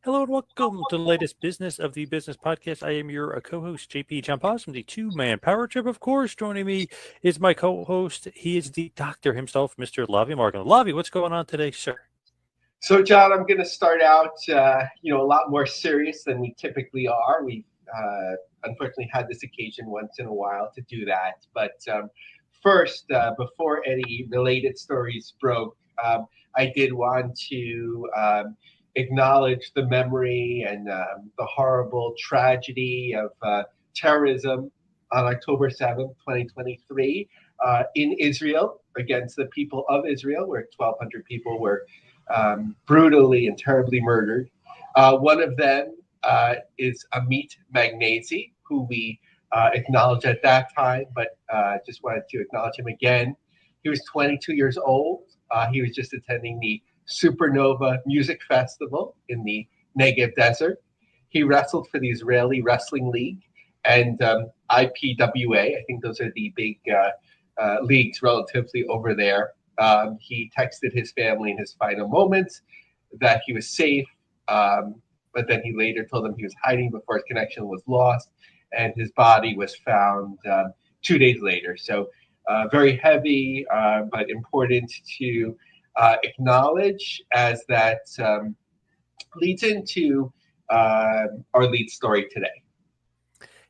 Hello and welcome to the latest Business of the Business podcast. I am your co-host, JP Champaz from the two-man power trip. Of course, joining me is my co-host. He is the doctor himself, Mr. Lavie Margolin. Lavie, what's going on today, sir? So, John, I'm going to start out, a lot more serious than we typically are. We unfortunately had this occasion once in a while to do that. But first, before any related stories broke, I did want to acknowledge the memory and the horrible tragedy of terrorism on October 7th, 2023, in Israel against the people of Israel, where 1,200 people were brutally and terribly murdered. One of them is Amit Magnesi, who we acknowledged at that time, but just wanted to acknowledge him again. He was 22 years old. He was just attending the Supernova Music Festival in the Negev Desert. He wrestled for the Israeli Wrestling League and IPWA. I think those are the big leagues relatively over there. He texted his family in his final moments that he was safe, but then he later told them he was hiding before his connection was lost, and his body was found 2 days later. So very heavy, but important to acknowledge, as that leads into our lead story today.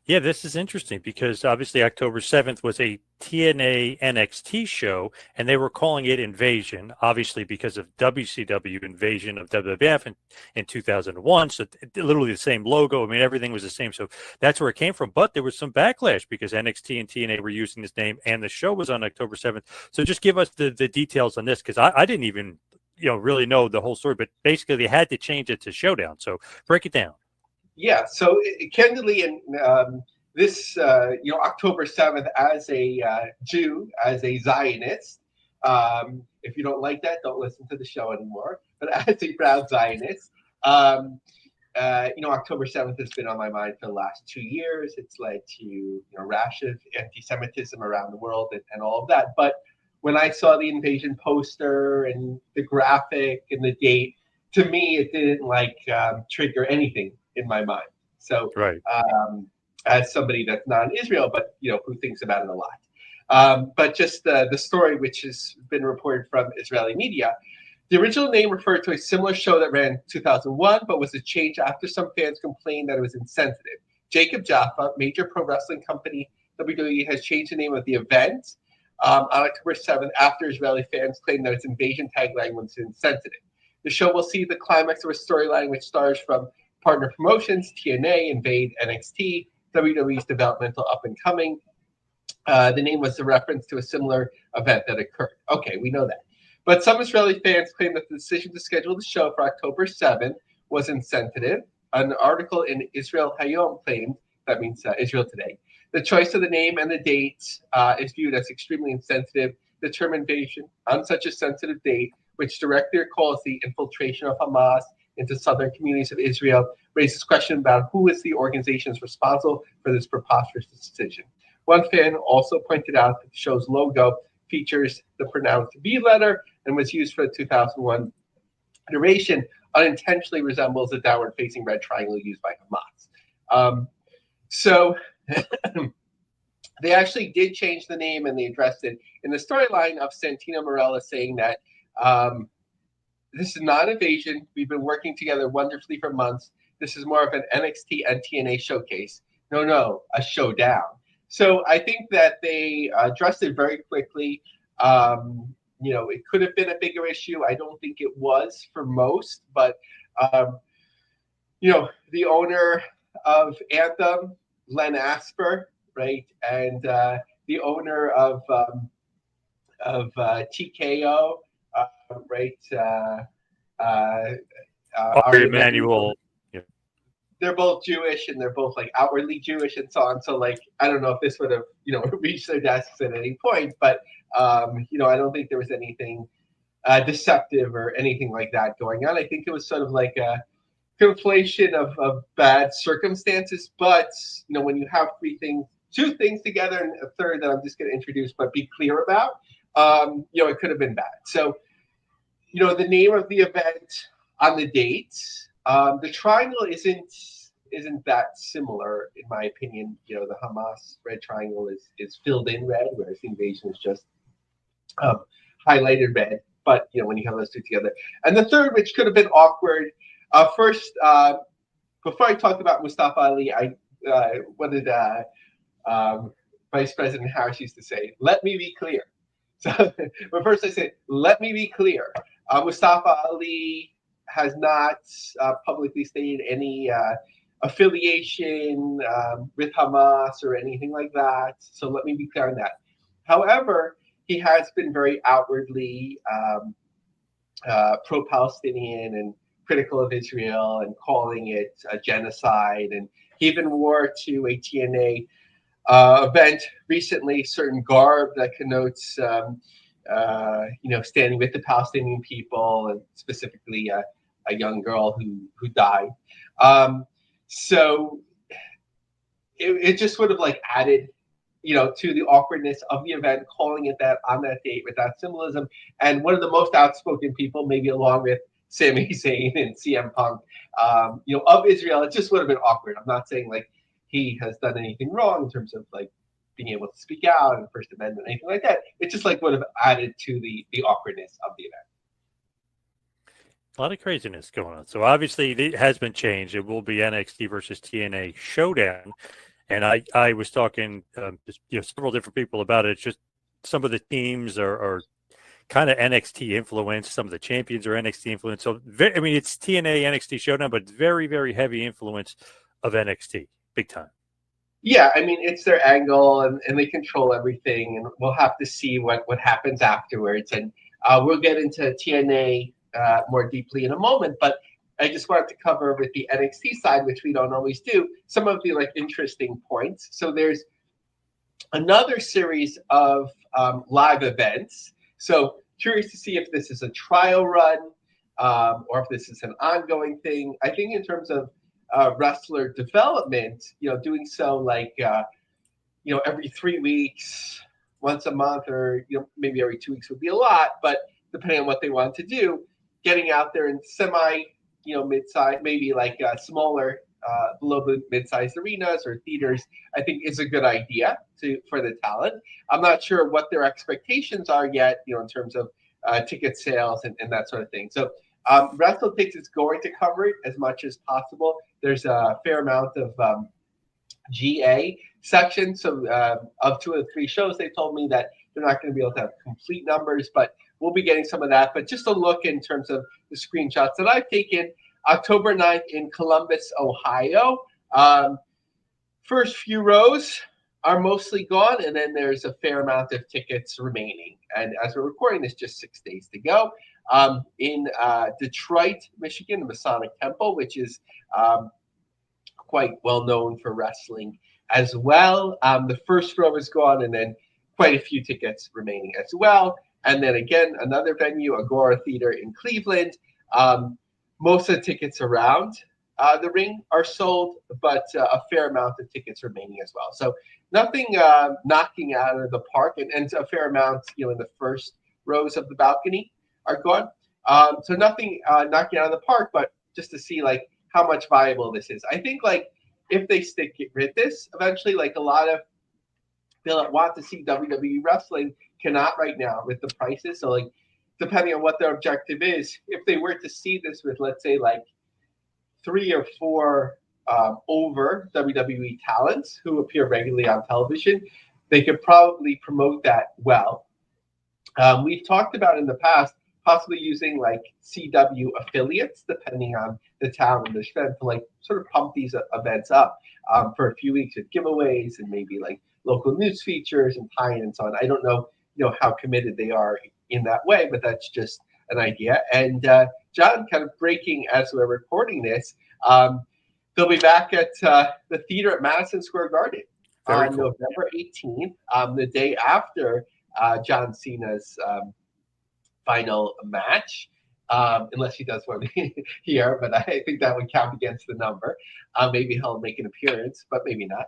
Yeah, this is interesting because obviously October 7th was a TNA NXT show, and they were calling it Invasion, obviously because of WCW Invasion of WWF in 2001. So literally the same logo. I mean, everything was the same. So that's where it came from. But there was some backlash because NXT and TNA were using this name, and the show was on October 7th. So just give us the details on this, because I didn't even really know the whole story. But basically, they had to change it to Showdown. So break it down. Yeah, so candidly, in this, October 7th, as a Jew, as a Zionist, if you don't like that, don't listen to the show anymore. But as a proud Zionist, October 7th has been on my mind for the last 2 years. It's led to a rash of anti-Semitism around the world and all of that. But when I saw the invasion poster and the graphic and the date, to me, it didn't trigger anything in my mind. So, right. As somebody that's not in Israel, but who thinks about it a lot. But just the story, which has been reported from Israeli media, the original name referred to a similar show that ran in 2001, but was a change after some fans complained that it was insensitive. Jacob Jaffa, major pro wrestling company WWE, has changed the name of the event on October 7th after Israeli fans claimed that its invasion tagline was insensitive. The show will see the climax of a storyline which stars from partner promotions, TNA, Invade, NXT, WWE's developmental up-and-coming. The name was a reference to a similar event that occurred. Okay, we know that. But some Israeli fans claim that the decision to schedule the show for October 7th was insensitive. An article in Israel Hayom claimed, that means Israel Today, the choice of the name and the date is viewed as extremely insensitive. The term invasion on such a sensitive date, which directly calls the infiltration of Hamas into southern communities of Israel, raises question about who is the organizations responsible for this preposterous decision. One fan also pointed out that the show's logo features the pronounced V letter and was used for the 2001 iteration, unintentionally resembles the downward-facing red triangle used by Hamas. So they actually did change the name, and they addressed it in the storyline of Santino Marella, saying that this is not invasion. We've been working together wonderfully for months. This is more of an NXT and TNA showcase. No, a showdown. So I think that they addressed it very quickly. It could have been a bigger issue. I don't think it was for most, but the owner of Anthem, Len Asper, right, and the owner of TKO, right, Ari Emanuel. Yeah. They're both Jewish, and they're both outwardly Jewish and so on. So I don't know if this would have reached their desks at any point, but I don't think there was anything deceptive or anything like that going on. I think it was sort of like a conflation of bad circumstances. But when you have two things together, and a third that I'm just going to introduce, but be clear about, it could have been bad. So, the name of the event on the date The triangle isn't that similar in my opinion. The Hamas red triangle is filled in red, whereas the Invasion is just highlighted red. But when you have those two together, and the third, which could have been awkward, first before I talked about Mustafa Ali, what did Vice President Harris used to say? Let me be clear. So, but first I said, let me be clear. Mustafa Ali has not publicly stated any affiliation with Hamas or anything like that. So let me be clear on that. However, he has been very outwardly pro-Palestinian and critical of Israel and calling it a genocide. And he even wore to a TNA event recently certain garb that connotes, standing with the Palestinian people, and specifically a young girl who died. So it just would have added, to the awkwardness of the event, calling it that on that date with that symbolism. And one of the most outspoken people, maybe along with Sami Zayn and CM Punk, of Israel, it just would have been awkward. I'm not saying he has done anything wrong in terms of being able to speak out and First Amendment, anything like that. It just would have added to the awkwardness of the event. A lot of craziness going on. So obviously it has been changed. It will be NXT versus TNA Showdown. And I was talking to several different people about it. It's just some of the teams are kind of NXT influenced. Some of the champions are NXT influenced. So it's TNA NXT Showdown, but very, very heavy influence of NXT, big time. Yeah, it's their angle, and they control everything, and we'll have to see what happens afterwards. And we'll get into TNA more deeply in a moment, but I just wanted to cover with the NXT side, which we don't always do, some of the interesting points. So there's another series of live events. So curious to see if this is a trial run or if this is an ongoing thing. I think in terms of wrestler development, doing so every 3 weeks, once a month, or maybe every 2 weeks would be a lot, but depending on what they want to do, getting out there in semi mid-size, maybe smaller, below the mid-sized arenas or theaters, I think is a good idea for the talent. I'm not sure what their expectations are yet, in terms of ticket sales and that sort of thing. So WrestleTix is going to cover it as much as possible. There's a fair amount of GA section. So of 2 of the 3 shows, they told me that they're not going to be able to have complete numbers, but we'll be getting some of that. But just a look in terms of the screenshots that I've taken. October 9th in Columbus, Ohio. First few rows are mostly gone, and then there's a fair amount of tickets remaining. And as we're recording this, just 6 days to go. In Detroit, Michigan, the Masonic Temple, which is quite well known for wrestling as well. The first row is gone, and then quite a few tickets remaining as well. And then again, another venue, Agora Theater in Cleveland. Most of the tickets around the ring are sold, but a fair amount of tickets remaining as well. So nothing knocking out of the park, and a fair amount, in the first rows of the balcony are gone. So nothing knocking out of the park, but just to see how much viable this is. I think if they stick with this eventually, a lot of people that want to see WWE wrestling cannot right now with the prices. So depending on what their objective is, if they were to see this with, let's say, 3 or 4 over WWE talents who appear regularly on television, they could probably promote that well. We've talked about in the past possibly using CW affiliates, depending on the town and the strength, to sort of pump these events up for a few weeks with giveaways and maybe local news features and tie-in and so on. I don't know, how committed they are in that way, but that's just an idea. And John, kind of breaking as we're recording this, they'll be back at the theater at Madison Square Garden on November 18th, the day after John Cena's final match, unless he does one here, but I think that would count against the number. Maybe he'll make an appearance, but maybe not.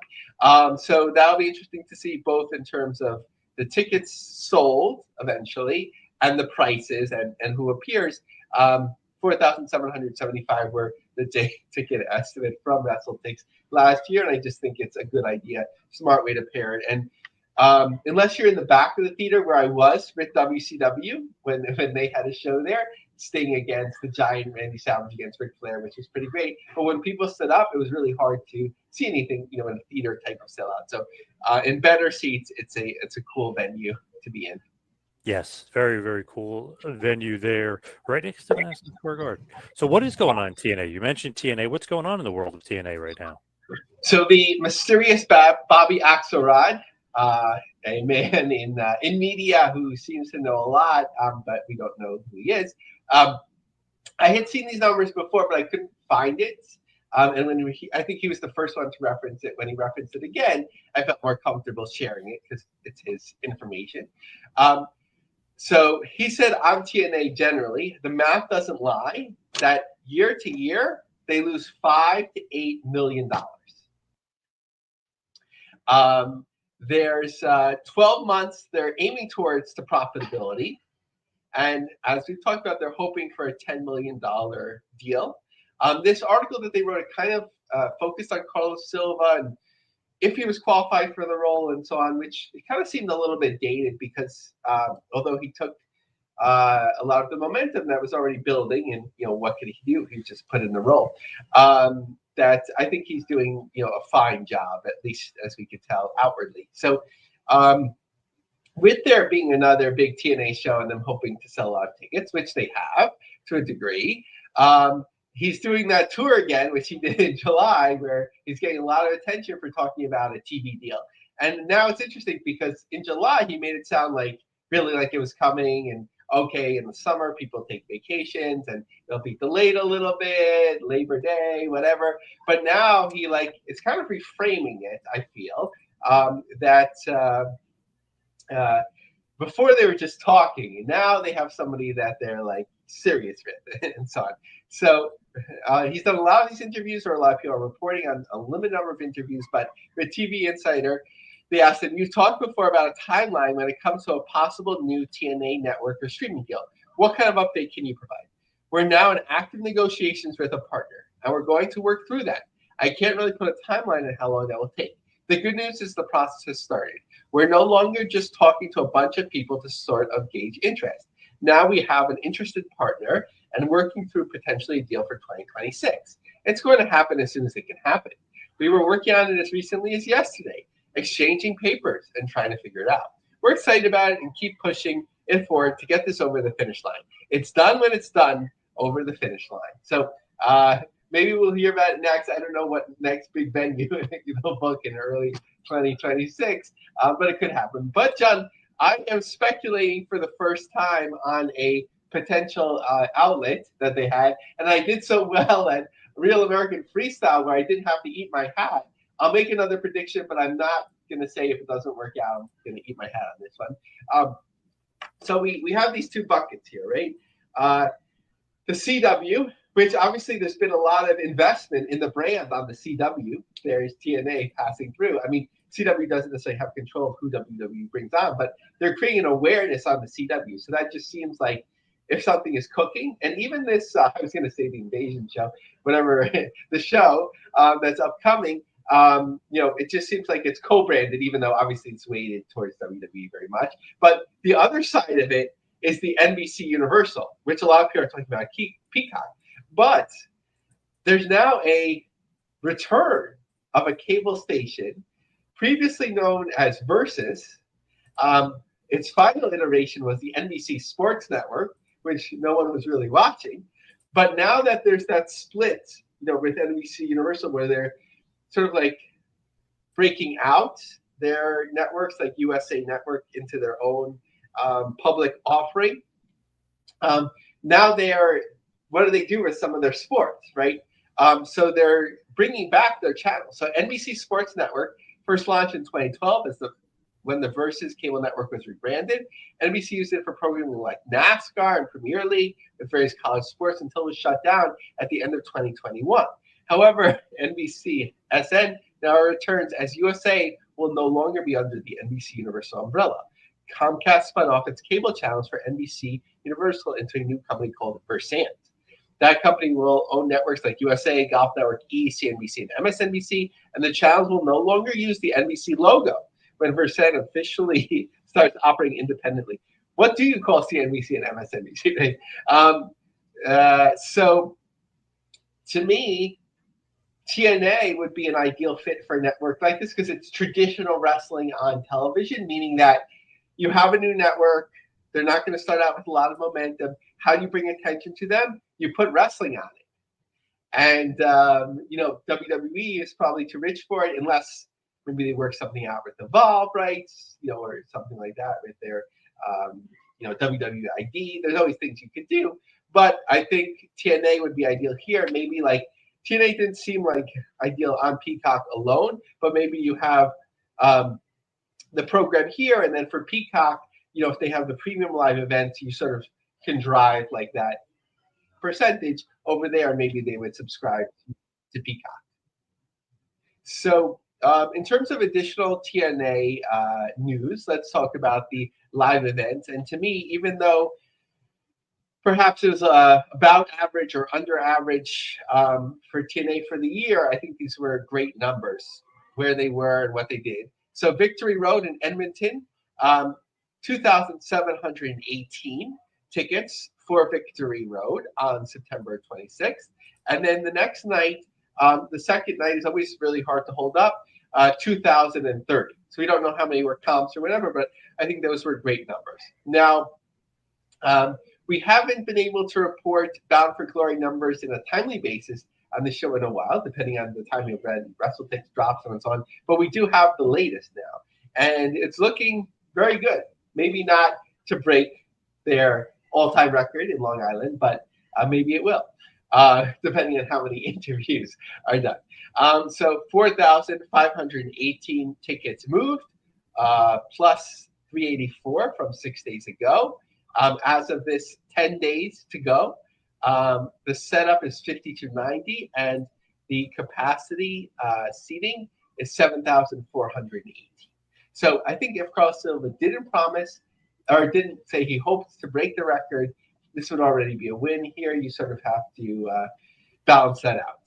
So that'll be interesting to see, both in terms of the tickets sold eventually and the prices and who appears. 4,775 were the ticket estimate from WrestleTix last year, and I just think it's a good idea, smart way to pair it. And unless you're in the back of the theater where I was with WCW when they had a show there, Sting against the Giant, Randy Savage against Ric Flair, which was pretty great. But when people stood up, it was really hard to see anything, in a theater type of sellout. So in better seats, it's a cool venue to be in. Yes, very, very cool venue there, right next to Madison Square Garden. So what is going on in TNA? You mentioned TNA. What's going on in the world of TNA right now? So the mysterious Bobby Axelrod, a man in media who seems to know a lot, but we don't know who he is. I had seen these numbers before, but I couldn't find it. And when I think he was the first one to reference it. When he referenced it again, I felt more comfortable sharing it because it's his information. So he said on TNA generally, the math doesn't lie, that year to year, they lose $5 to $8 million. There's 12 months they're aiming towards to profitability. And as we've talked about, they're hoping for a $10 million deal. This article that they wrote kind of focused on Carlos Silva and if he was qualified for the role and so on, which it kind of seemed a little bit dated because although he took a lot of the momentum that was already building and, what could he do? He just put in the role. That I think he's doing, a fine job, at least as we could tell outwardly. So with there being another big TNA show and them hoping to sell a lot of tickets, which they have to a degree, he's doing that tour again, which he did in July, where he's getting a lot of attention for talking about a TV deal. And now it's interesting because in July, he made it sound really like it was coming. And okay, in the summer, people take vacations and they'll be delayed a little bit, Labor Day, whatever. But now he it's kind of reframing it, I feel, that before they were just talking, and now they have somebody that they're serious with and so on. So he's done a lot of these interviews, or a lot of people are reporting on a limited number of interviews, but with TV Insider, they asked him, you've talked before about a timeline when it comes to a possible new TNA network or streaming deal. What kind of update can you provide? We're now in active negotiations with a partner, and we're going to work through that. I can't really put a timeline on how long that will take. The good news is the process has started. We're no longer just talking to a bunch of people to sort of gauge interest. Now we have an interested partner and working through potentially a deal for 2026. It's going to happen as soon as it can happen. We were working on it as recently as yesterday, exchanging papers and trying to figure it out. We're excited about it and keep pushing it forward to get this over the finish line. It's done when it's done, over the finish line. So maybe we'll hear about it next. I don't know what next big venue they'll book in early 2026, but it could happen. But John, I am speculating for the first time on a potential outlet that they had, and I did so well at Real American Freestyle where I didn't have to eat my hat. I'll make another prediction, but I'm not going to say if it doesn't work out, I'm going to eat my hat on this one. So we have these two buckets here, right? The CW, which obviously there's been a lot of investment in the brand on the CW. There's TNA passing through. I mean, CW doesn't necessarily have control of who WWE brings on, but they're creating an awareness on the CW. So that just seems like if something is cooking, and even this, I was going to say the Invasion show, whatever, the show that's upcoming, it just seems like it's co-branded, even though obviously it's weighted towards WWE very much. But the other side of it is the NBC Universal, which a lot of people are talking about Peacock. But there's now a return of a cable station previously known as Versus. Its final iteration was the NBC Sports Network, which no one was really watching. But now that there's that split, with NBC Universal, where they're sort of breaking out their networks, like USA Network, into their own public offering. Now what do they do with some of their sports, right? So they're bringing back their channels. So NBC Sports Network first launched in 2012 when the Versus cable network was rebranded. NBC used it for programming like NASCAR and Premier League with various college sports until it was shut down at the end of 2021. However, NBC SN now returns as USA will no longer be under the NBC Universal umbrella. Comcast spun off its cable channels for NBC Universal into a new company called Versant. That company will own networks like USA, Golf Network, E, CNBC, and MSNBC, and the channels will no longer use the NBC logo when Versant officially starts operating independently. What do you call CNBC and MSNBC? So to me, TNA would be an ideal fit for a network like this because it's traditional wrestling on television, meaning that you have a new network. They're not going to start out with a lot of momentum. How do you bring attention to them? You put wrestling on it. And, WWE is probably too rich for it unless maybe they work something out with Evolve rights, or something like that with their, WWE ID. There's always things you could do. But I think TNA would be ideal here. Maybe like TNA didn't seem like ideal on Peacock alone, but maybe you have the program here, and then for Peacock, if they have the premium live events, you sort of can drive like that percentage over there. Maybe they would subscribe to Peacock. So in terms of additional TNA news, let's talk about the live events. And to me, even though perhaps it was about average or under average for TNA for the year, I think these were great numbers, where they were and what they did. So Victory Road in Edmonton, 2,718 tickets for Victory Road on September 26th. And then the next night, the second night is always really hard to hold up, 2,030. So we don't know how many were comps or whatever, but I think those were great numbers. Now, we haven't been able to report Bound for Glory numbers in a timely basis on the show in a while, depending on the timing of when WrestleTix drops and so on. But we do have the latest now, and it's looking very good. Maybe not to break their all-time record in Long Island, but maybe it will, depending on how many interviews are done. So 4,518 tickets moved, plus 384 from 6 days ago. As of this, 10 days to go. The setup is 5290, and the capacity seating is 7,480. So I think if Carl Silva didn't promise or didn't say he hopes to break the record, this would already be a win here. You sort of have to balance that out.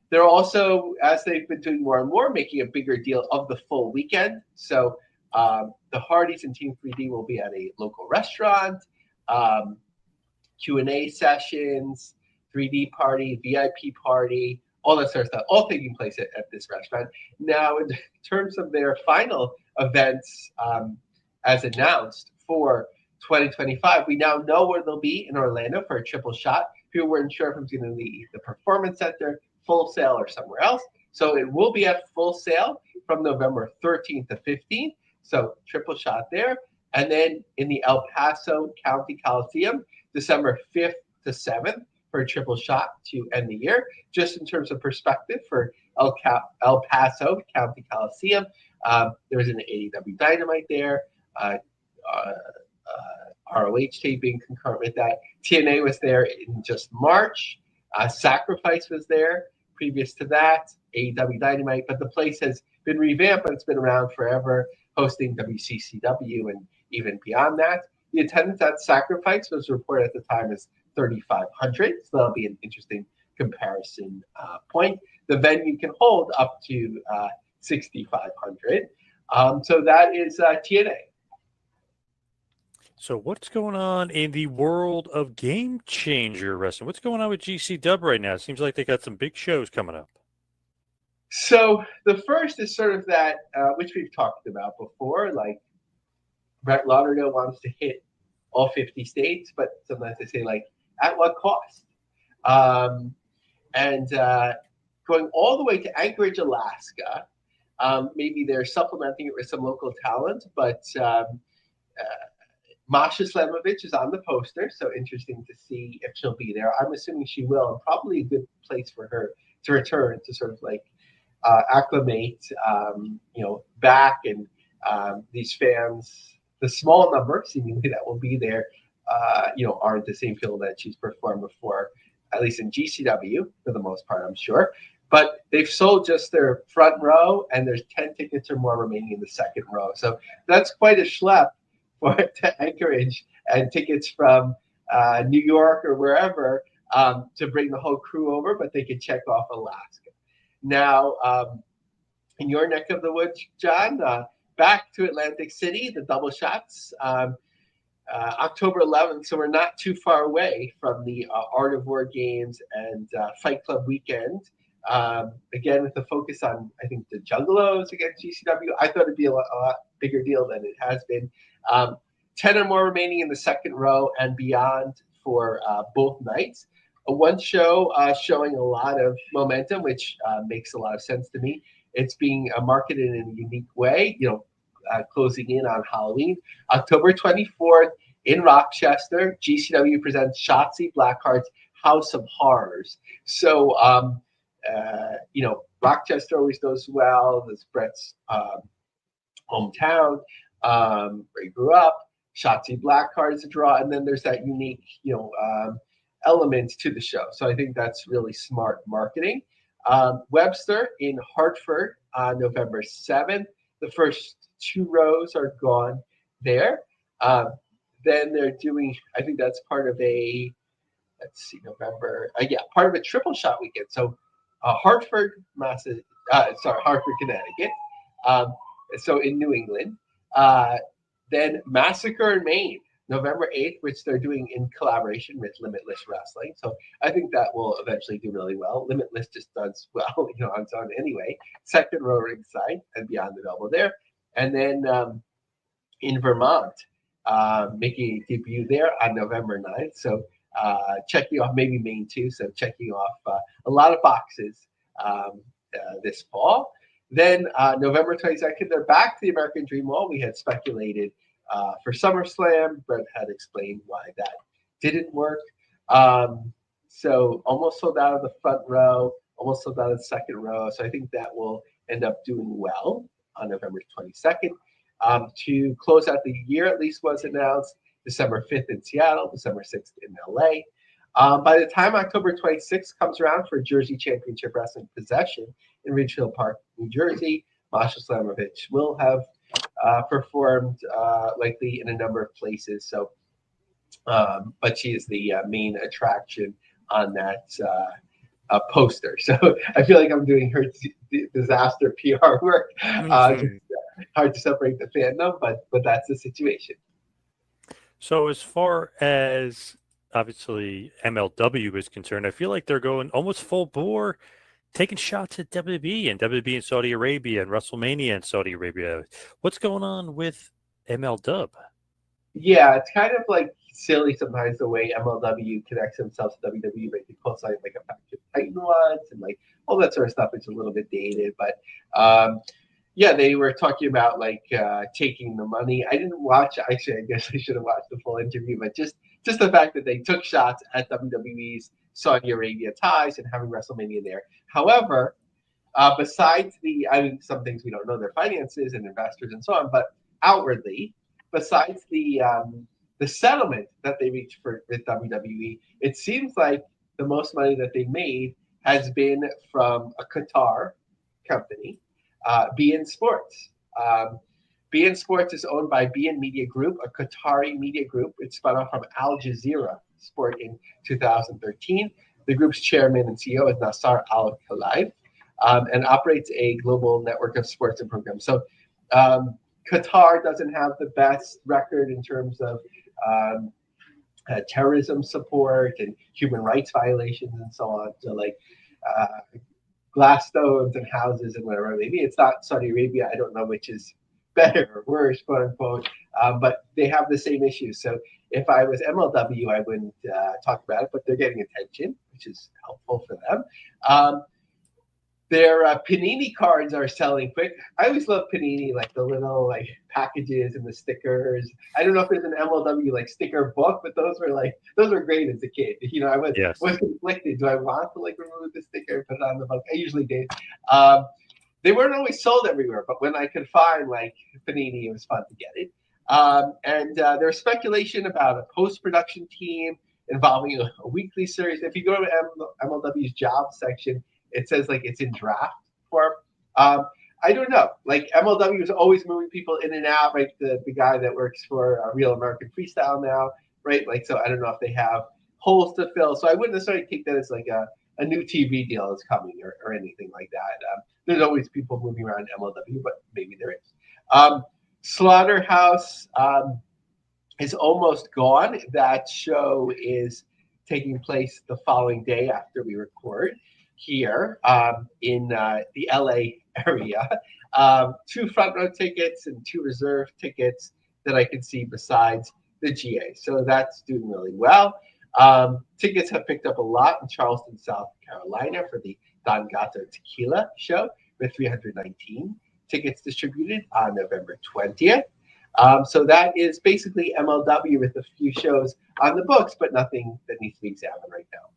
They're also, as they've been doing more and more, making a bigger deal of the full weekend. So the Hardys and Team 3D will be at a local restaurant, Q&A sessions, 3D party, VIP party, all that sort of stuff, all taking place at this restaurant. Now, in terms of their final events as announced for 2025, we now know where they'll be in Orlando for a triple shot. People weren't sure if it was going to be the Performance Center, Full Sail, or somewhere else. So it will be at Full Sail from November 13th to 15th. So triple shot there. And then in the El Paso County Coliseum, December 5th to 7th for a triple shot to end the year. Just in terms of perspective for El Paso County Coliseum, there was an AEW Dynamite there. ROH taping concurrent with that. TNA was there in just March. Sacrifice was there previous to that. AEW Dynamite. But the place has been revamped, but it's been around forever, hosting WCCW and even beyond that. The attendance at Sacrifice was reported at the time as 3,500, so that'll be an interesting comparison point. The venue can hold up to 6,500. So that is TNA. So what's going on in the world of Game Changer Wrestling? What's going on with GCW right now? It seems like they got some big shows coming up. So the first is sort of that, which we've talked about before, like Brett Lauderdale wants to hit all 50 states, but sometimes they say, like, at what cost? And going all the way to Anchorage, Alaska, maybe they're supplementing it with some local talent, but Masha Slamovich is on the poster, so interesting to see if she'll be there. I'm assuming she will, and probably a good place for her to return to sort of like acclimate, back, and these fans, the small number seemingly that will be there, aren't the same people that she's performed before, at least in GCW for the most part, I'm sure. But they've sold just their front row, and there's 10 tickets or more remaining in the second row. So that's quite a schlep for to Anchorage, and tickets from New York or wherever to bring the whole crew over, but they could check off Alaska. Now, in your neck of the woods, John, back to Atlantic City, the double shots. October 11th, so we're not too far away from the Art of War Games and Fight Club weekend. Again, with the focus on, I think, the Juggalos against GCW. I thought it'd be a lot bigger deal than it has been. 10 or more remaining in the second row and beyond for both nights. One show showing a lot of momentum, which makes a lot of sense to me. It's being marketed in a unique way, closing in on Halloween. October 24th in Rochester, GCW presents Shotzi Blackheart's House of Horrors. So, Rochester always does well. This Brett's hometown, where he grew up. Shotzi Blackheart is a draw. And then there's that unique, element to the show. So I think that's really smart marketing. Webster in Hartford on November 7th. The first 2 rows are gone there. Then they're doing, I think that's part of a, November. Part of a triple shot weekend. So Hartford, Hartford, Connecticut. So in New England. Then Massacre in Maine, November 8th, which they're doing in collaboration with Limitless Wrestling. So I think that will eventually do really well. Limitless just does well, on its own anyway. Second row ringside and beyond the double there. And then in Vermont, making a debut there on November 9th. So checking off maybe Maine too. So checking off a lot of boxes this fall. Then November 22nd, they're back to the American Dream Hall. We had speculated for SummerSlam. Brett had explained why that didn't work. So almost sold out of the front row, almost sold out of the second row. So I think that will end up doing well on November 22nd. To close out the year, at least was announced December 5th in Seattle, December 6th in LA. By the time October 26th comes around for Jersey Championship Wrestling Possession in Ridgefield Park, New Jersey, Masha Slamovich will have performed likely in a number of places. So, but she is the main attraction on that poster. So I feel like I'm doing her disaster PR work. Hard to separate the fandom, but that's the situation. So as far as obviously MLW is concerned, I feel like they're going almost full bore, taking shots at WWE and WWE in Saudi Arabia and WrestleMania in Saudi Arabia. What's going on with MLW? Yeah, it's kind of like silly sometimes the way MLW connects themselves to WWE, but they post like a Faction Titan once and like all that sort of stuff. It's a little bit dated, but they were talking about taking the money. I didn't watch. Actually, I guess I should have watched the full interview, but just the fact that they took shots at WWE's Saudi Arabia ties and having WrestleMania there. However, besides some things we don't know, their finances and investors and so on, but outwardly, besides the settlement that they reached with WWE, it seems like the most money that they made has been from a Qatar company, BN Sports. BN Sports is owned by BN Media Group, a Qatari media group. It spun off from Al Jazeera Sport in 2013. The group's chairman and CEO is Nasser Al Khelaifi, and operates a global network of sports and programs. So Qatar doesn't have the best record in terms of terrorism support and human rights violations and so on. So glass stones and houses and whatever. Maybe it's not Saudi Arabia. I don't know which is better or worse, quote unquote. But they have the same issues. So if I was MLW, I wouldn't talk about it, but they're getting attention, which is helpful for them. Their Panini cards are selling quick. I always love Panini, like the little packages and the stickers. I don't know if there's an MLW sticker book, but those were great as a kid. I was conflicted. Do I want to remove the sticker and put it on the book? I usually did. They weren't always sold everywhere, but when I could find Panini, it was fun to get it. And there's speculation about a post-production team involving a weekly series. If you go to MLW's job section, it says it's in draft form. I don't know. MLW is always moving people in and out. Right, the guy that works for Real American Freestyle now. Right, so I don't know if they have holes to fill. So I wouldn't necessarily take that as like a new TV deal is coming or anything like that. There's always people moving around MLW, but maybe there is. Slaughterhouse is almost gone. That show is taking place the following day after we record here in the LA area. 2 front row tickets and 2 reserve tickets that I can see besides the GA. So that's doing really well. Tickets have picked up a lot in Charleston, South Carolina for the Don Gato Tequila show with 319 tickets distributed on November 20th. So that is basically MLW with a few shows on the books, but nothing that needs to be examined right now.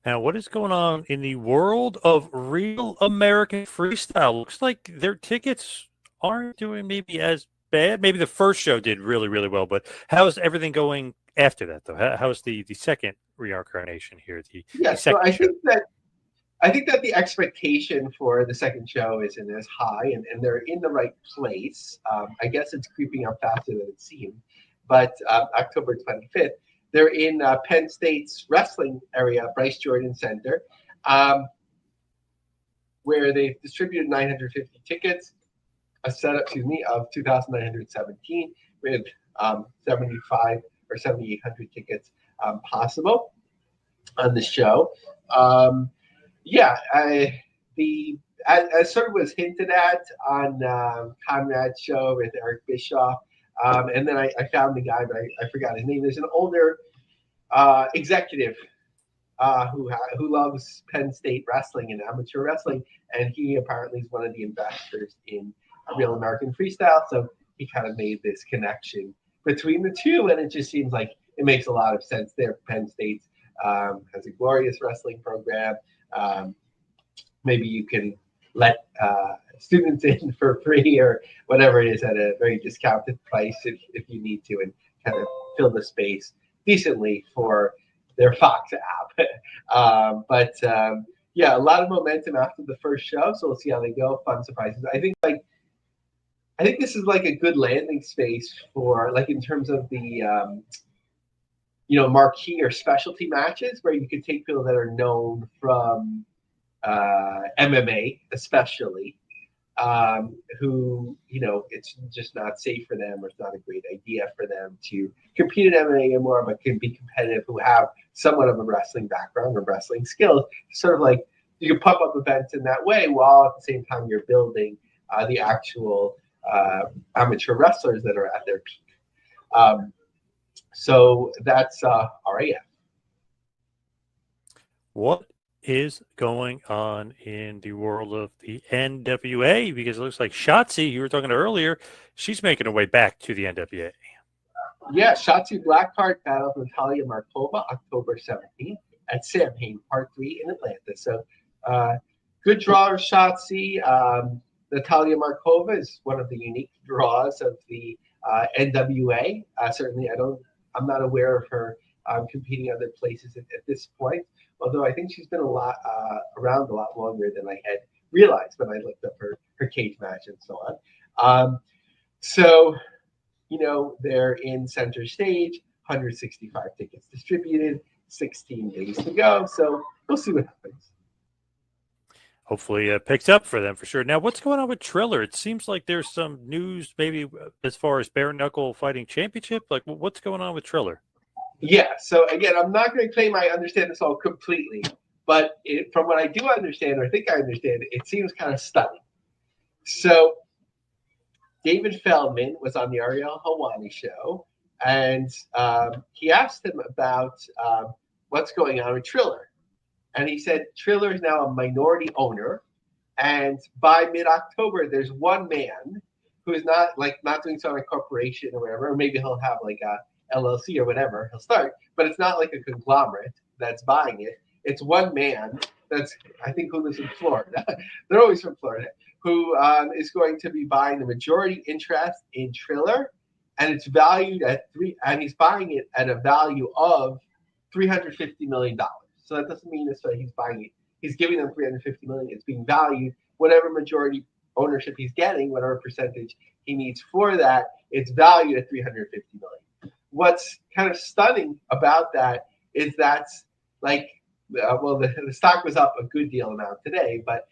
Now, what is going on in the world of Real American Freestyle? Looks like their tickets aren't doing maybe as bad. Maybe the first show did really, really well, but how's everything going after that, though? How's the second reincarnation here? Yeah, so I think that the expectation for the second show isn't as high, and they're in the right place. I guess it's creeping up faster than it seemed, but October 25th, they're in Penn State's wrestling area, Bryce Jordan Center, where they've distributed 950 tickets, a setup, of 2,917 with 75 or 7,800 tickets possible on the show. As sort of was hinted at on Conrad's show with Eric Bischoff, and then I found the guy, but I forgot his name. There's an older executive who loves Penn State wrestling and amateur wrestling, and he apparently is one of the ambassadors in Real American Freestyle. So he kind of made this connection between the two, and it just seems like it makes a lot of sense there. Penn State has a glorious wrestling program. Maybe you can let students in for free or whatever it is at a very discounted price if you need to, and kind of fill the space decently for their Fox app. But a lot of momentum after the first show, so we'll see how they go. Fun surprises. I think this is like a good landing space for, like, in terms of the marquee or specialty matches, where you could take people that are known from MMA, especially, who, it's just not safe for them, or it's not a great idea for them to compete in MMA anymore, but can be competitive, who have somewhat of a wrestling background or wrestling skills. Sort of like you can pump up events in that way, while at the same time you're building the actual amateur wrestlers that are at their peak. So that's RAF. What is going on in the world of the NWA? Because it looks like Shotzi, you were talking earlier, she's making her way back to the NWA. Yeah, Shotzi Blackheart battles Natalia Markova October 17th at Sam Hain Part 3 in Atlanta. So good draw of Shotzi. Natalia Markova is one of the unique draws of the NWA. Certainly, I'm not aware of her competing other places at this point, although I think she's been around a lot longer than I had realized when I looked up her cage match and so on. They're in center stage, 165 tickets distributed, 16 days to go. So we'll see what happens. Hopefully it picks up for them for sure. Now, what's going on with Triller? It seems like there's some news maybe as far as bare knuckle fighting championship. Like, what's going on with Triller? Yeah, so again, I'm not going to claim I understand this all completely, but from what I do understand, or think I understand, it seems kind of stunning. So David Feldman was on the Ariel Helwani show, and he asked him about what's going on with Triller. And he said Triller is now a minority owner, and by mid-October, there's one man who is not doing so on a corporation or whatever, or maybe he'll have like a LLC or whatever he'll start, but it's not like a conglomerate that's buying it. It's one man who lives in Florida. They're always from Florida, who is going to be buying the majority interest in Triller, and it's valued at and he's buying it at a value of $350 million. So that doesn't mean necessarily he's buying it. He's giving them $350 million. It's being valued, whatever majority ownership he's getting, whatever percentage he needs for that, it's valued at $350 million. what's kind of stunning about that is that's like, the stock was up a good deal amount today, but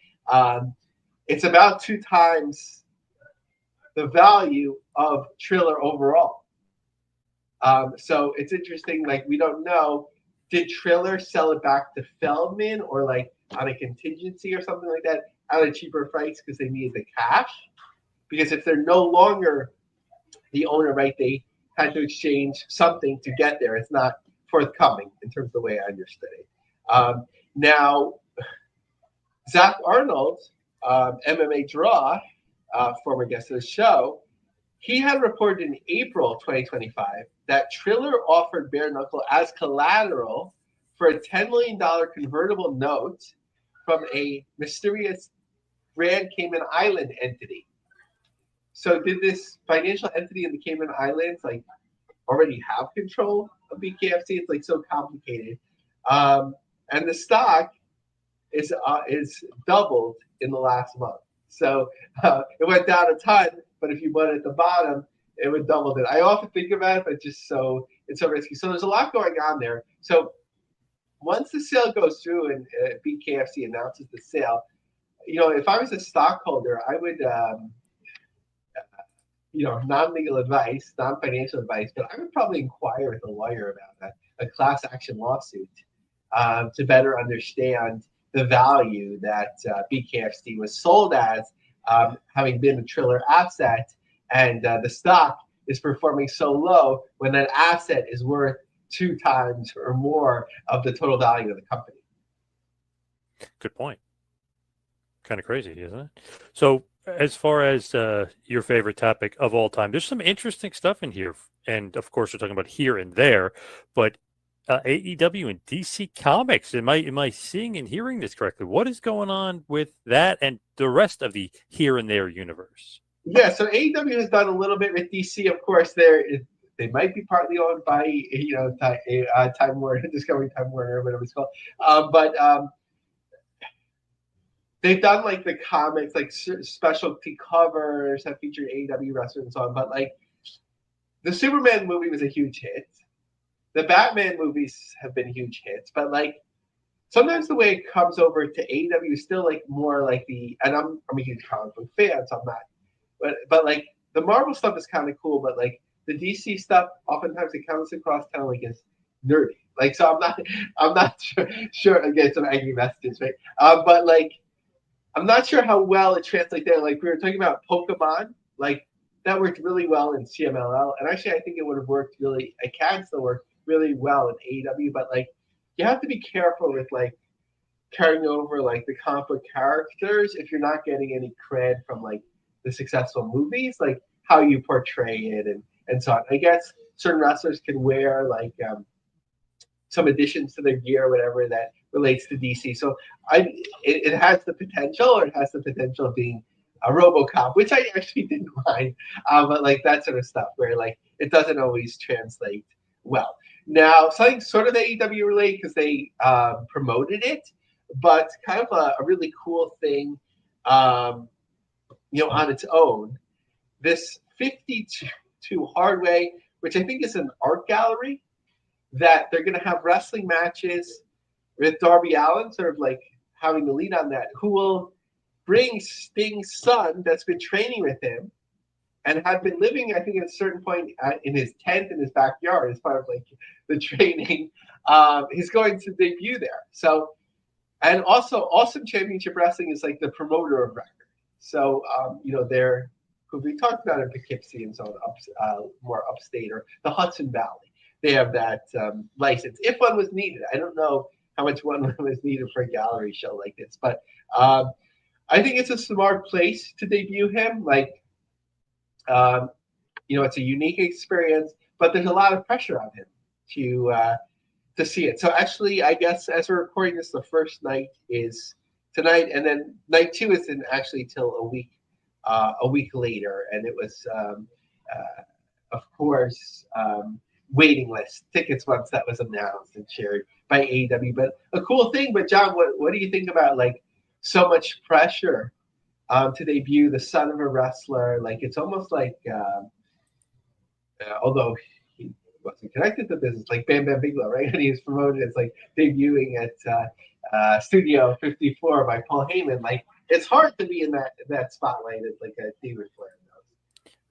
it's about 2 times the value of Triller overall. So it's interesting. Like, we don't know, did Triller sell it back to Feldman or like on a contingency or something like that at a cheaper price because they needed the cash? Because if they're no longer the owner, right, they had to exchange something to get there. It's not forthcoming in terms of the way I understood it. Now, Zach Arnold, MMA Draw, former guest of the show, he had reported in April 2025 that Triller offered Bare Knuckle as collateral for a $10 million convertible note from a mysterious Grand Cayman Island entity. So did this financial entity in the Cayman Islands like already have control of BKFC? It's like so complicated. And the stock is doubled in the last month. So it went down a ton, but if you bought it at the bottom, it would double it. I often think about it, but it's so risky. So there's a lot going on there. So once the sale goes through and BKFC announces the sale, if I was a stockholder, I would, non-legal advice, non-financial advice, but I would probably inquire with a lawyer about a class action lawsuit to better understand the value that BKFC was sold as, having been a Triller asset, and the stock is performing so low when that asset is worth 2 times or more of the total value of the company. Good point. Kind of crazy, isn't it? So as far as your favorite topic of all time, there's some interesting stuff in here. And of course, we're talking about here and there, but AEW and DC Comics. Am I seeing and hearing this correctly? What is going on with that and the rest of the here and there universe? Yeah, so AEW has done a little bit with DC. Of course, they might be partly owned by Time Warner, Discovery Time Warner, whatever it's called. But they've done like the comics, like specialty covers have featured AEW wrestlers and so on. But like the Superman movie was a huge hit. The Batman movies have been huge hits, but like sometimes the way it comes over to AEW is still like more like and I'm a huge comic book fan, so I'm not. But like the Marvel stuff is kind of cool, but like the DC stuff, oftentimes it comes across kind of like as nerdy. Like, so I'm not sure again, some angry messages, right? But like I'm not sure how well it translates there. Like we were talking about Pokemon, like that worked really well in CMLL, and actually I think it would have worked really. It can still work really well in AEW, but like you have to be careful with like carrying over like the comic book characters if you're not getting any cred from like the successful movies, like how you portray it and so on. I guess certain wrestlers can wear like some additions to their gear or whatever that relates to DC. So it has the potential, or it has the potential of being a RoboCop, which I actually didn't mind, but like that sort of stuff where like it doesn't always translate well. Now, something sort of AEW related because they promoted it, but kind of a really cool thing, on its own. This 52 Hardway, which I think is an art gallery, that they're going to have wrestling matches with Darby Allin, sort of like having the lead on that, who will bring Sting's son that's been training with him and had been living, I think, at a certain point in his tent in his backyard as part of like the training. He's going to debut there. So, and also Awesome Championship Wrestling is like the promoter of record. So, they're, who we talked about in Poughkeepsie and so on, more upstate, or the Hudson Valley. They have that license if one was needed. I don't know how much one was needed for a gallery show like this, but I think it's a smart place to debut him. Like, it's a unique experience, but there's a lot of pressure on him to see it. So actually, I guess as we're recording this, the first night is tonight, and then night 2 isn't actually till a week later, and it was, of course, waiting list tickets once that was announced and shared by AEW. But a cool thing. But John, what do you think about like so much pressure to debut the son of a wrestler? Like it's almost like, although he wasn't connected to business, like Bam Bam Bigelow, right? And he was promoted as like debuting at Studio 54 by Paul Heyman. Like it's hard to be in that spotlight as like a David Flair.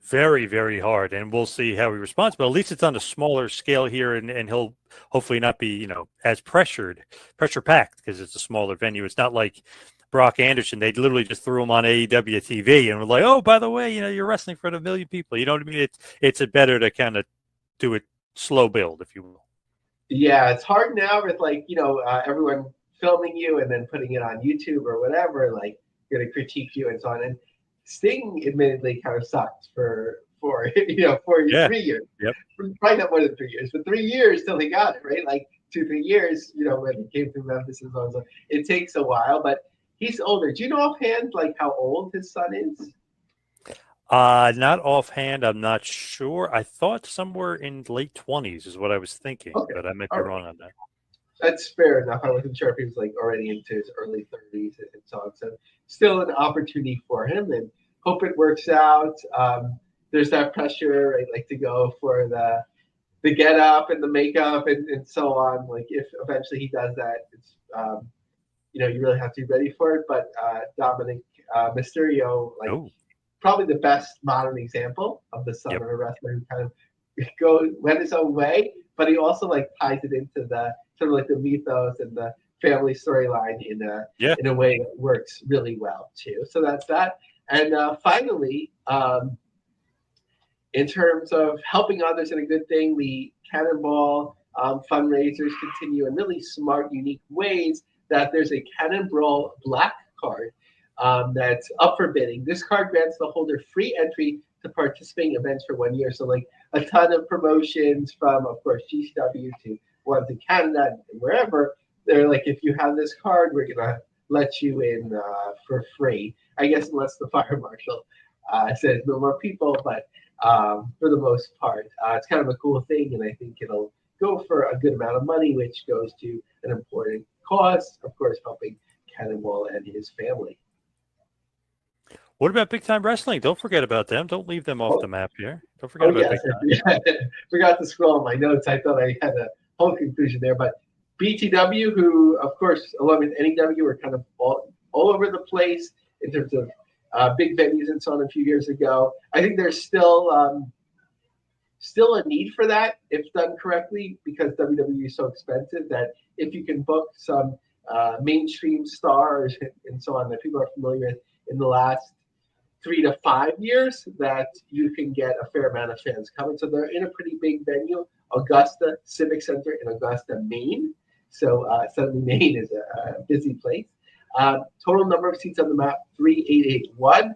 Very, very hard, and we'll see how he responds. But at least it's on a smaller scale here, and he'll hopefully not be, as pressure packed because it's a smaller venue. It's not like Brock Anderson. They literally just threw him on AEW TV and were like, "Oh, by the way, you're wrestling in front of 1 million people." You know what I mean? It's a better to kind of do it slow build, if you will. Yeah, it's hard now with everyone filming you and then putting it on YouTube or whatever. Like, going to critique you and so on. And Sting admittedly kind of sucked for 3 years. Yep. Probably not more than 3 years, but 3 years till he got it, right? Like 2-3 years, when he came to Memphis and so on. So it takes a while, but he's older. Do you know offhand like how old his son is? Not offhand, I'm not sure. I thought somewhere in late 20s is what I was thinking, but I might be wrong on that. That's fair enough. I wasn't sure if he was like already into his early 30s and so on. So still an opportunity for him, and hope it works out. There's that pressure, right? Like to go for the get up and the makeup and so on. Like if eventually he does that, it's you really have to be ready for it. But Dominic Mysterio, probably the best modern example of the son of a wrestler who kind of went his own way, but he also like ties it into the sort of like the mythos and the family storyline in a way that works really well too. So that's that. And finally, in terms of helping others in a good thing, the Cannonball fundraisers continue in really smart, unique ways. That there's a Cannonball Black card that's up for bidding. This card grants the holder free entry to participating events for 1 year. So like a ton of promotions from, of course, GCW to ones in Canada and wherever. They're like, if you have this card, we're going to let you in for free. I guess unless the fire marshal says no more people, but for the most part, it's kind of a cool thing. And I think it'll go for a good amount of money, which goes to an important cause, of course, helping Cannonball and his family. What about Big Time Wrestling? Don't forget about them. Don't leave them off the map here. Don't forget about Big Time. Forgot to scroll on my notes. I thought I had a whole conclusion there. But BTW, who, of course, along with NEW, are kind of all over the place in terms of big venues and so on a few years ago. I think there's still a need for that if done correctly, because WWE is so expensive that if you can book some mainstream stars and so on that people are familiar with in the last 3 to 5 years, that you can get a fair amount of fans coming. So they're in a pretty big venue, Augusta Civic Center in Augusta, Maine. So suddenly Maine is a busy place. Total number of seats on the map, 3,881.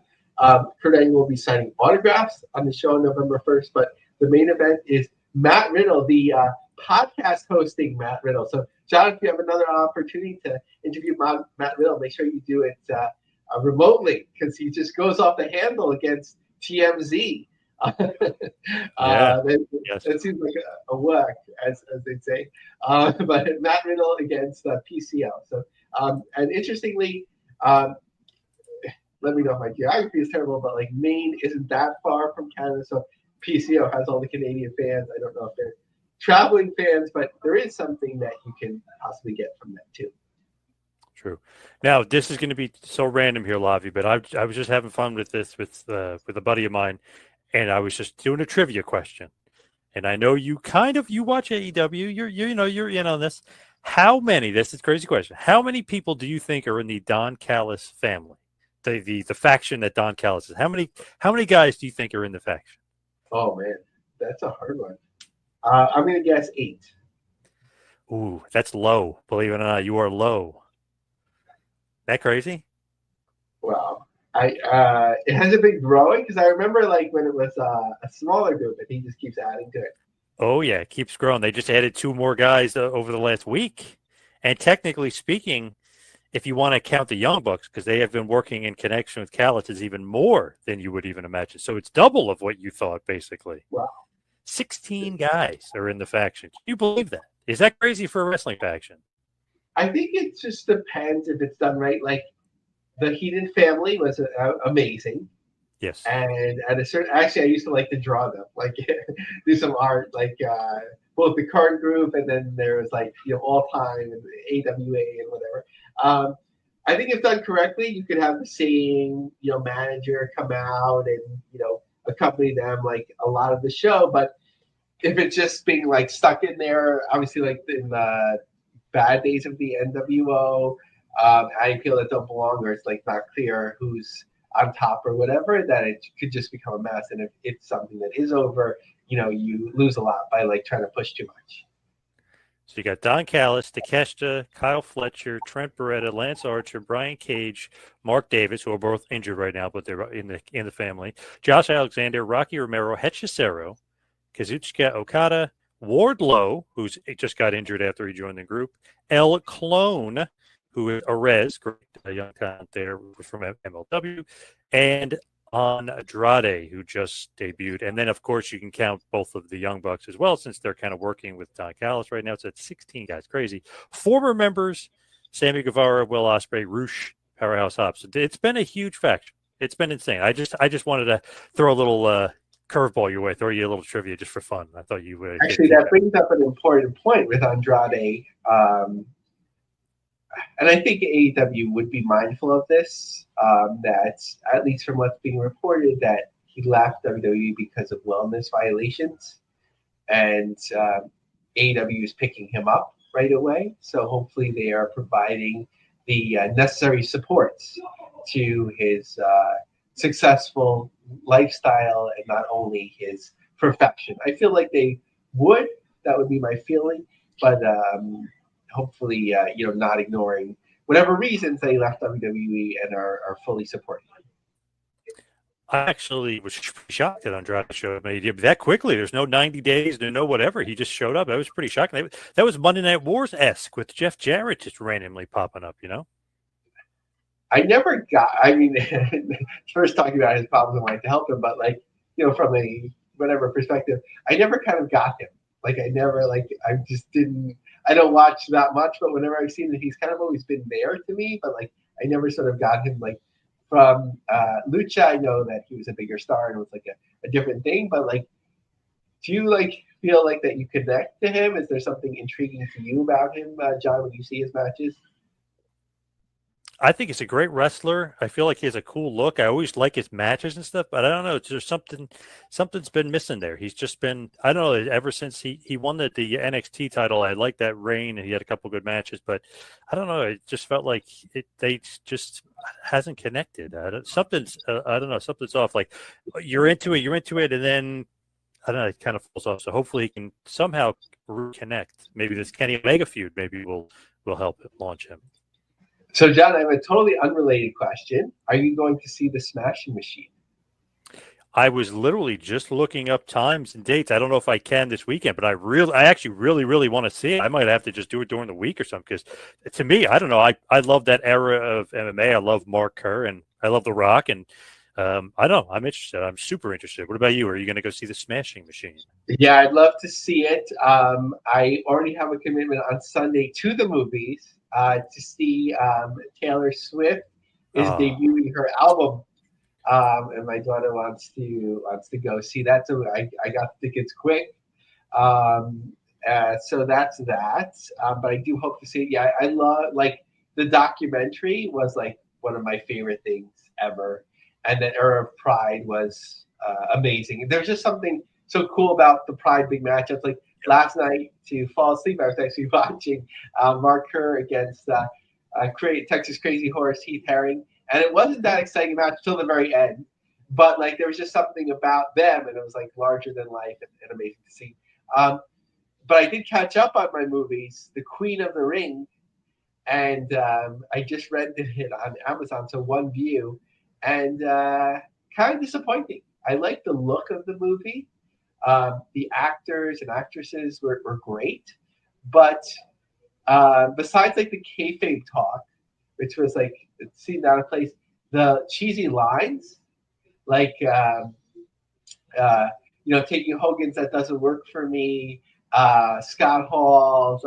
Kurt Angle will be signing autographs on the show on November 1st, but the main event is Matt Riddle, the podcast hosting Matt Riddle. So, John, if you have another opportunity to interview Matt Riddle, make sure you do it remotely, because he just goes off the handle against TMZ. That seems like a work, as they say. But Matt Riddle against PCO. So, and interestingly, let me know if my geography is terrible, but like Maine isn't that far from Canada, so PCO has all the Canadian fans. I don't know if they're traveling fans, but there is something that you can possibly get from that too. True. Now, this is going to be so random here, Lavie, but I was just having fun with this with a buddy of mine, and I was just doing a trivia question. And I know you watch AEW. You're in on this. How many? This is a crazy question. How many people do you think are in the Don Callis family? The faction that Don Callis is. How many guys do you think are in the faction? Oh man, that's a hard one. I'm gonna guess 8. Ooh, that's low. Believe it or not, you are low. That crazy? Wow. It hasn't been growing, because I remember like when it was a smaller group, and he just keeps adding to it. Oh yeah, it keeps growing. They just added 2 more guys over the last week, and technically speaking, if you want to count the Young Bucks, because they have been working in connection with Callis, is even more than you would even imagine. So it's double of what you thought, basically. Wow. 16 guys are in the faction. Can you believe that? Is that crazy for a wrestling faction? I think it just depends if it's done right. Like the Heenan family was amazing. Yes. And at a certain, actually, I used to like to draw them, like do some art, like both the current group and then there was like all time and AWA and whatever. Um, I think if done correctly, you could have the same manager come out and accompany them like a lot of the show. But if it's just being like stuck in there, obviously like in the bad days of the NWO, I feel that don't belong or it's like not clear who's on top or whatever, that it could just become a mess. And if it's something that is over, you lose a lot by like trying to push too much. So you got Don Callis, Takeshita, Kyle Fletcher, Trent Beretta, Lance Archer, Brian Cage, Mark Davis, who are both injured right now, but they're in the family. Josh Alexander, Rocky Romero, Hechicero, Kazuchika Okada, Wardlow, who's just got injured after he joined the group, El Clone, who is Arez, great young talent there from MLW, and Andrade, who just debuted. And then, of course, you can count both of the Young Bucks as well, since they're kind of working with Don Callis right now. It's at 16 guys. Crazy. Former members, Sammy Guevara, Will Ospreay, Roosh, Powerhouse Hobbs. It's been a huge faction. It's been insane. I just wanted to throw a little curveball your way, throw you a little trivia just for fun. I thought you would. Actually, that brings up an important point with Andrade. And I think AEW would be mindful of this, that at least from what's being reported, that he left WWE because of wellness violations. And AEW is picking him up right away. So hopefully they are providing the necessary supports to his successful lifestyle and not only his perfection. I feel like they would. That would be my feeling. But hopefully, not ignoring whatever reasons they left WWE and are fully supporting him. I actually was shocked that Andrade showed up that quickly. There's no 90 days, there's no whatever. He just showed up. I was pretty shocking. That was Monday Night Wars-esque with Jeff Jarrett just randomly popping up, I never got, I mean, first talking about his problems and wanting to help him, but like, from a whatever perspective, I never kind of got him. Like, I never, like, I just didn't, I don't watch that much, but whenever I've seen it, he's kind of always been there to me, but like, I never sort of got him, like, from Lucha. I know that he was a bigger star and it was like a different thing, but like, do you like feel like that you connect to him? Is there something intriguing to you about him, John, when you see his matches? I think he's a great wrestler. I feel like he has a cool look. I always like his matches and stuff, but I don't know. There's something's been missing there. He's just been, I don't know, ever since he won the NXT title, I liked that reign and he had a couple good matches, but I don't know. It just felt like they just hasn't connected. Something's off. Like you're into it, and then I don't know, it kind of falls off. So hopefully he can somehow reconnect. Maybe this Kenny Omega feud maybe will help launch him. So, John, I have a totally unrelated question. Are you going to see the Smashing Machine? I was literally just looking up times and dates. I don't know if I can this weekend, but I actually really want to see it. I might have to just do it during the week or something, because to me, I don't know. I love that era of MMA. I love Mark Kerr and I love The Rock, and I don't know. I'm interested. I'm super interested. What about you? Are you going to go see the Smashing Machine? Yeah, I'd love to see it. I already have a commitment on Sunday to the movies to see Taylor Swift is debuting her album, and my daughter wants to go see that. So I got the tickets quick. So that's that. But I do hope to see it. Yeah, I love, like, the documentary was like one of my favorite things ever, and the Era of Pride was amazing. There's just something so cool about the Pride big matchups. Like last night, to fall asleep, I was actually watching Mark Kerr against Texas Crazy Horse Heath Herring, and it wasn't that exciting match till the very end. But like there was just something about them, and it was like larger than life and amazing to see. But I did catch up on my movies, The Queen of the Ring, and I just rented it on Amazon, so one view, and kind of disappointing. I like the look of the movie. The actors and actresses were great, but besides like the kayfabe talk, which was like it seemed out of place, the cheesy lines, like taking Hogan's "That Doesn't Work for Me," Scott Hall's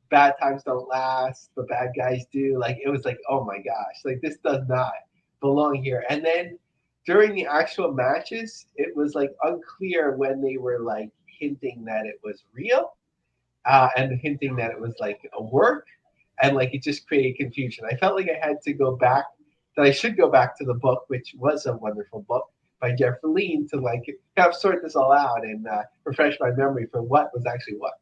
"Bad Times Don't Last, but Bad Guys Do." Like it was like, oh my gosh, like this does not belong here. And then during the actual matches, it was like unclear when they were like hinting that it was real, and hinting that it was like a work, and like it just created confusion. I felt like I had to go back, that I should go back to the book, which was a wonderful book by Jeff Verleen, to like kind of sort this all out and refresh my memory for what was actually what.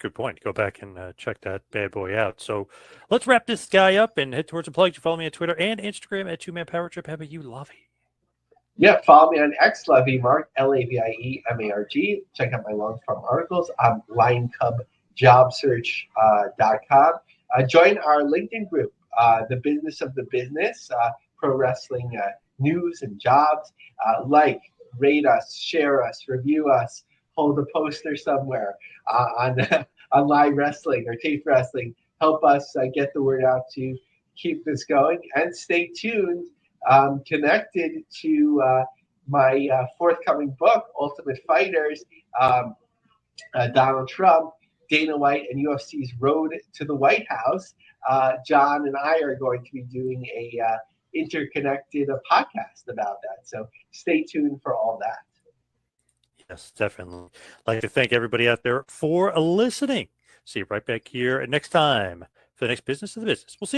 Good point. Go back and check that bad boy out. So let's wrap this guy up and head towards the plugs. You follow me on Twitter and Instagram at 2Man Power Trip. How about you, Lavie? Yeah, follow me on X, Lavie Mark, LAVIEMARG. Check out my long form articles on linecubjobsearch.com. Join our LinkedIn group, The Business of the Business, pro wrestling news and jobs. Like, rate us, share us, review us, hold a poster somewhere on on live wrestling or tape wrestling. Help us get the word out to keep this going, and stay tuned. Connected to my forthcoming book, Ultimate Fighters, Donald Trump, Dana White, and UFC's Road to the White House. John and I are going to be doing a interconnected podcast about that. So stay tuned for all that. Yes, definitely. I'd like to thank everybody out there for listening. See you right back here next time for the next Business of the Business. We'll see you.